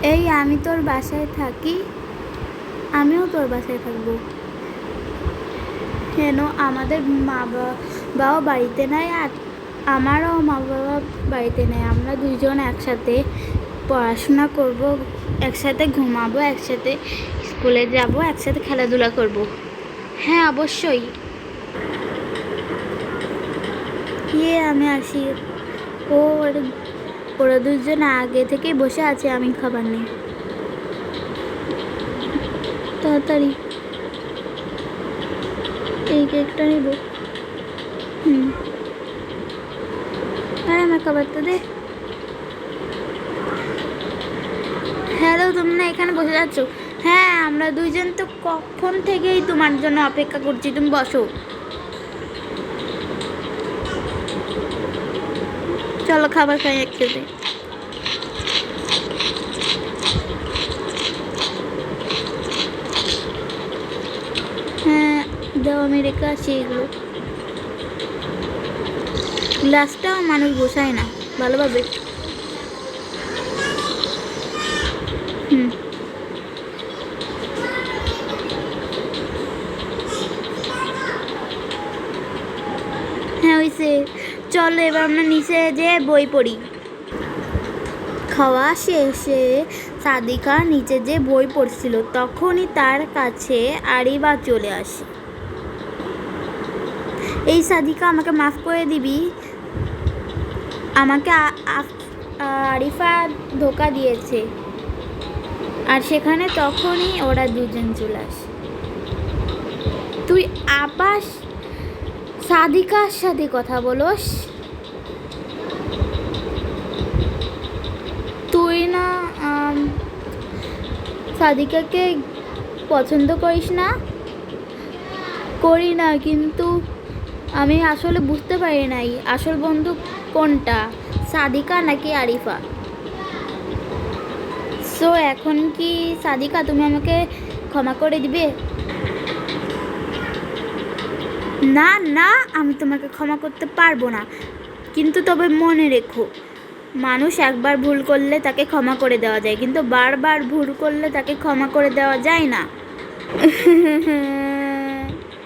এই আমি তোর বাসায় থাকি, আমিও তোর বাসায় থাকবো। কেন? আমাদের মা বাবাও বাড়িতে নাই, আর আমারও মা বাবা বাড়িতে নেই। আমরা দুইজন একসাথে পড়াশোনা করব, একসাথে ঘুমাবো, একসাথে স্কুলে যাব, একসাথে খেলাধুলা করব। হ্যাঁ, অবশ্যই। আমি আসি। ও ওরা দুজন আগে থেকেই বসে আছে, আমি খাবার নেই। তাড়াতাড়ি এই কেকটা নিব। আরে আমার খাবারটা দে। হ্যালো, তুমি না এখানে বসে যাচ্ছ? হ্যাঁ, আমরা দুইজন তো কখন থেকেই তোমার জন্য অপেক্ষা করছি, তুমি বসো। চলো খাবার খাই একসাথে। হ্যাঁ দাও, আমি রেখে আসি এগুলো। গ্লাসটাও মানুষ বসায় না ভালোভাবে। হ্যাঁ হয়েছে, চলো এবার আমরা নিচে যেয়ে বই পড়ি। খাওয়া শেষে সাদিকা নিচে যে বই পড়ছিল, তখনই তার কাছে আরিবা চলে আসে। এই সাদিকা, আমাকে মাফ করে দিবি, আমাকে আরিফা ধোকা দিয়েছে। আর সেখানে তখনই ওরা দুজন চলে আসে। তুই আবার সাদিকার সাথে কথা বলোস? তুই না সাদিকাকে পছন্দ করিস না? করি না, কিন্তু আমি আসলে বুঝতে পারি নাই আসল বন্ধু কোনটা, সাদিকা নাকি আরিফা। সো এখন কি সাদিকা, তুমি আমাকে ক্ষমা করে দিবে? না না, আমি তোমাকে ক্ষমা করতে পারবো না, কিন্তু তবে মনে রেখো, মানুষ একবার ভুল করলে তাকে ক্ষমা করে দেওয়া যায়, কিন্তু বারবার ভুল করলে তাকে ক্ষমা করে দেওয়া যায় না।